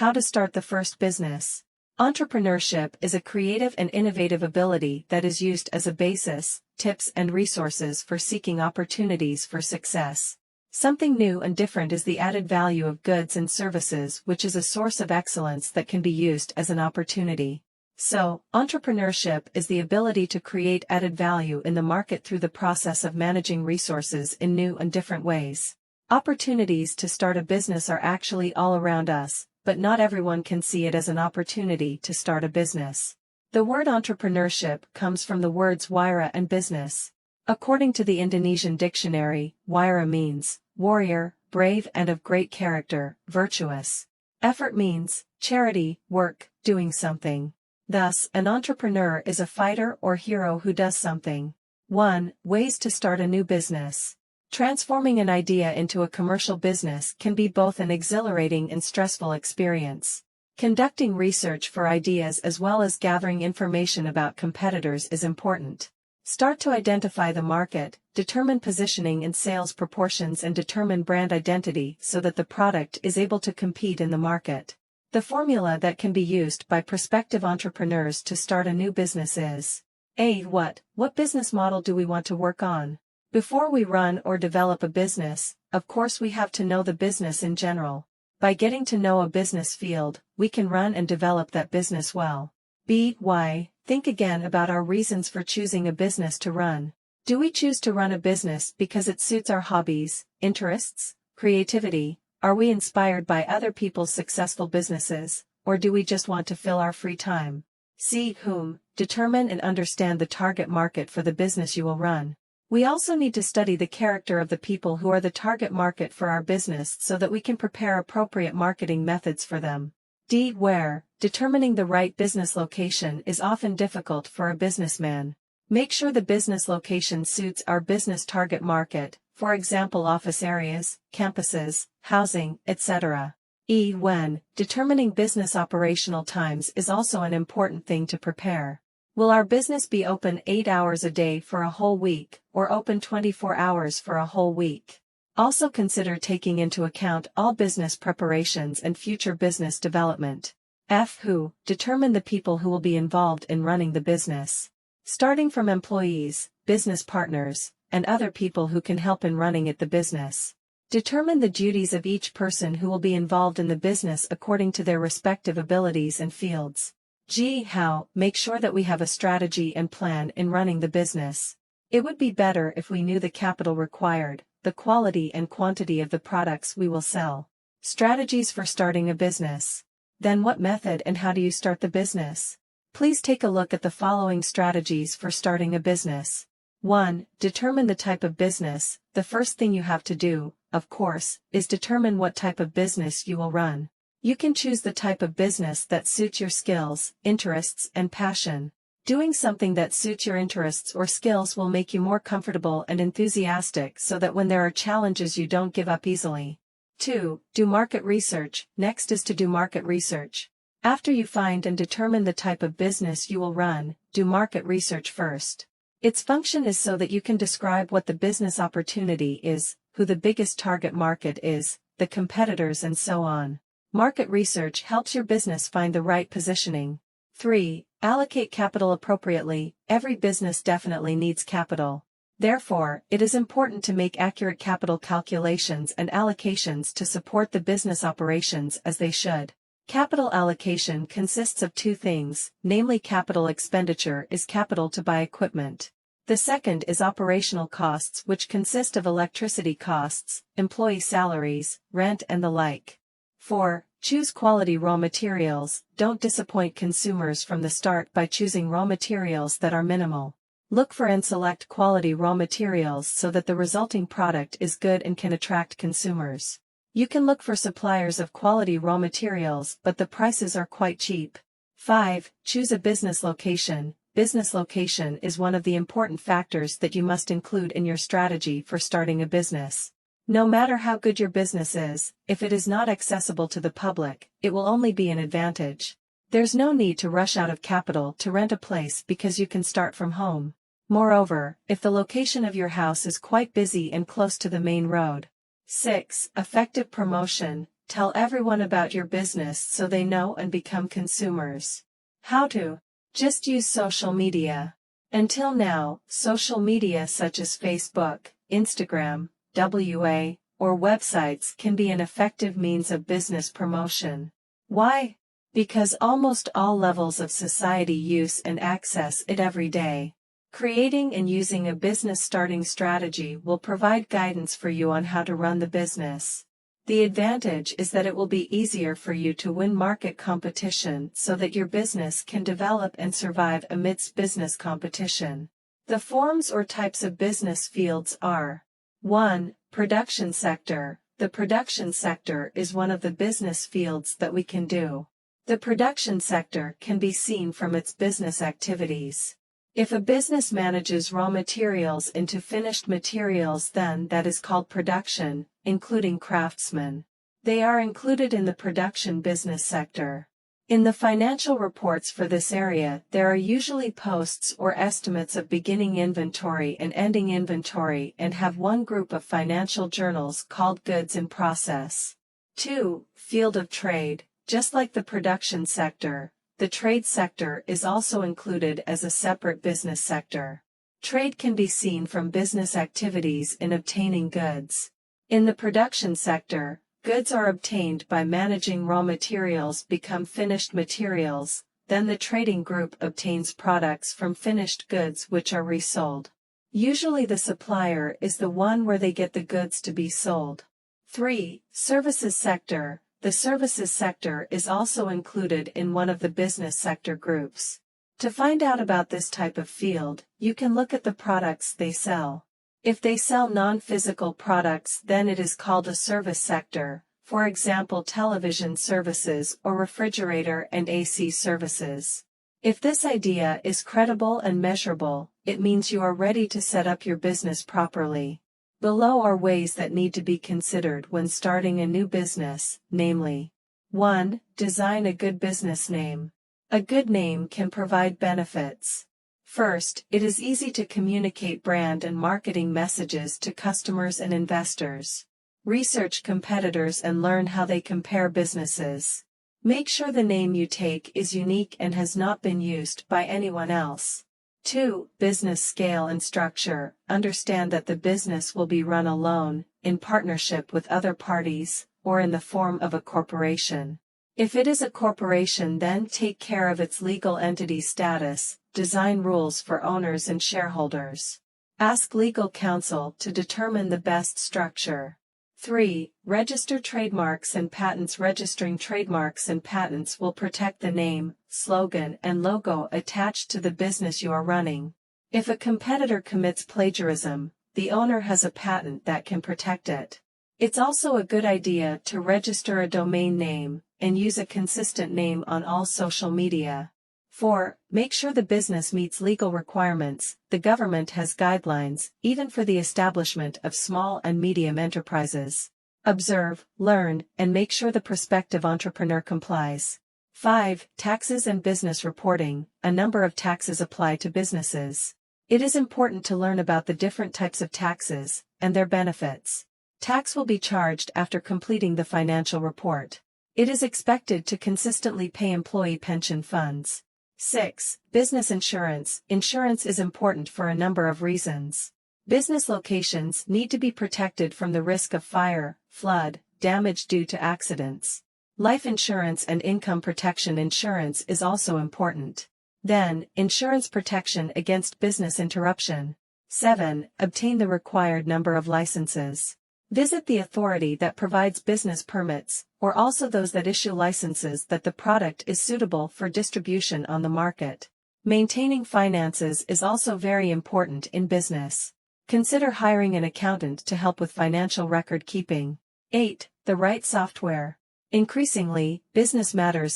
How to start the first business. Entrepreneurship is a creative and innovative ability that is used as a basis, tips and resources for seeking opportunities for success. Something new and different is the added value of goods and services, which is a source of excellence that can be used as an opportunity. So, entrepreneurship is the ability to create added value in the market through the process of managing resources in new and different ways. Opportunities to start a business are actually all around us, but not everyone can see it as an opportunity to start a business. The word entrepreneurship comes from the words wira and business. According to the Indonesian dictionary, wira means warrior, brave and of great character, virtuous. Effort means charity, work, doing something. Thus, an entrepreneur is a fighter or hero who does something. 1. Ways to start a new business. Transforming an idea into a commercial business can be both an exhilarating and stressful experience. Conducting research for ideas as well as gathering information about competitors is important. Start to identify the market, determine positioning and sales proportions and determine brand identity so that the product is able to compete in the market. The formula that can be used by prospective entrepreneurs to start a new business is A. What business model do we want to work on? Before we run or develop a business, of course we have to know the business in general. By getting to know a business field, we can run and develop that business well. B. Why? Think again about our reasons for choosing a business to run. Do we choose to run a business because it suits our hobbies, interests, creativity? Are we inspired by other people's successful businesses, or do we just want to fill our free time? C. Whom? Determine and understand the target market for the business you will run. We also need to study the character of the people who are the target market for our business so that we can prepare appropriate marketing methods for them. D. Where? Determining the right business location is often difficult for a businessman. Make sure the business location suits our business target market, for example office areas, campuses, housing, etc. E. When? Determining business operational times is also an important thing to prepare. Will our business be open 8 hours a day for a whole week, or open 24 hours for a whole week? Also consider taking into account all business preparations and future business development. F. Who? Determine the people who will be involved in running the business. Starting from employees, business partners, and other people who can help in running the business. Determine the duties of each person who will be involved in the business according to their respective abilities and fields. G. How? Make sure that we have a strategy and plan in running the business. It would be better if we knew the capital required, the quality and quantity of the products we will sell. Strategies for starting a business. Then what method and how do you start the business? Please take a look at the following strategies for starting a business. 1. Determine the type of business. The first thing you have to do, of course, is determine what type of business you will run. You can choose the type of business that suits your skills, interests, and passion. Doing something that suits your interests or skills will make you more comfortable and enthusiastic so that when there are challenges you don't give up easily. 2. Do market research. Next is to do market research. After you find and determine the type of business you will run, do market research first. Its function is so that you can describe what the business opportunity is, who the biggest target market is, the competitors and so on. Market research helps your business find the right positioning. 3. Allocate capital appropriately. Every business definitely needs capital. Therefore, it is important to make accurate capital calculations and allocations to support the business operations as they should. Capital allocation consists of two things, namely capital expenditure is capital to buy equipment. The second is operational costs, which consist of electricity costs, employee salaries, rent and the like. 4. Choose quality raw materials. Don't disappoint consumers from the start by choosing raw materials that are minimal. Look for and select quality raw materials so that the resulting product is good and can attract consumers. You can look for suppliers of quality raw materials, but the prices are quite cheap. 5. Choose a business location. Business location is one of the important factors that you must include in your strategy for starting a business. No matter how good your business is, if it is not accessible to the public, it will only be an advantage. There's no need to rush out of capital to rent a place because you can start from home. Moreover, if the location of your house is quite busy and close to the main road. 6. Effective promotion. Tell everyone about your business so they know and become consumers. How to? Just use social media. Until now, social media such as Facebook, Instagram, WA, or websites can be an effective means of business promotion. Why? Because almost all levels of society use and access it every day. Creating and using a business starting strategy will provide guidance for you on how to run the business. The advantage is that it will be easier for you to win market competition so that your business can develop and survive amidst business competition. The forms or types of business fields are 1. Production sector. The production sector is one of the business fields that we can do. The production sector can be seen from its business activities. If a business manages raw materials into finished materials, then that is called production, including craftsmen. They are included in the production business sector. In the financial reports for this area, there are usually posts or estimates of beginning inventory and ending inventory and have one group of financial journals called goods in process. 2. Field of trade. Just like the production sector, the trade sector is also included as a separate business sector. Trade can be seen from business activities in obtaining goods. In the production sector, goods are obtained by managing raw materials become finished materials, then the trading group obtains products from finished goods which are resold. Usually the supplier is the one where they get the goods to be sold. 3. Services sector. The services sector is also included in one of the business sector groups. To find out about this type of field, you can look at the products they sell. If they sell non-physical products, then it is called a service sector, for example television services or refrigerator and AC services. If this idea is credible and measurable, it means you are ready to set up your business properly. Below are ways that need to be considered when starting a new business, namely 1. Design a good business name. A good name can provide benefits. First, it is easy to communicate brand and marketing messages to customers and investors. Research competitors and learn how they compare businesses. Make sure the name you take is unique and has not been used by anyone else. 2. Business scale and structure. Understand that the business will be run alone, in partnership with other parties, or in the form of a corporation. If it is a corporation, then take care of its legal entity status, design rules for owners and shareholders. Ask legal counsel to determine the best structure. 3. Register trademarks and patents. Registering trademarks and patents will protect the name, slogan, and logo attached to the business you are running. If a competitor commits plagiarism, the owner has a patent that can protect it. It's also a good idea to register a domain name and use a consistent name on all social media. 4. Make sure the business meets legal requirements. The government has guidelines, even for the establishment of small and medium enterprises. Observe, learn, and make sure the prospective entrepreneur complies. 5. Taxes and business reporting. A number of taxes apply to businesses. It is important to learn about the different types of taxes and their benefits. Tax will be charged after completing the financial report. It is expected to consistently pay employee pension funds. 6. Business insurance. Insurance is important for a number of reasons. Business locations need to be protected from the risk of fire, flood, damage due to accidents. Life insurance and income protection insurance is also important. Then, insurance protection against business interruption. 7. Obtain the required number of licenses. Visit the authority that provides business permits, or also those that issue licenses that the product is suitable for distribution on the market. Maintaining finances is also very important in business. Consider hiring an accountant to help with financial record keeping. 8. The right software. Increasingly, business matters.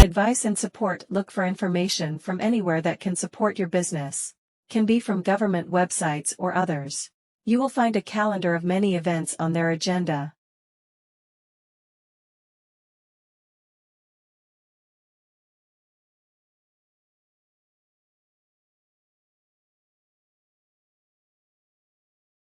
Advice and support. Look for information from anywhere that can support your business. Can be from government websites or others. You will find a calendar of many events on their agenda.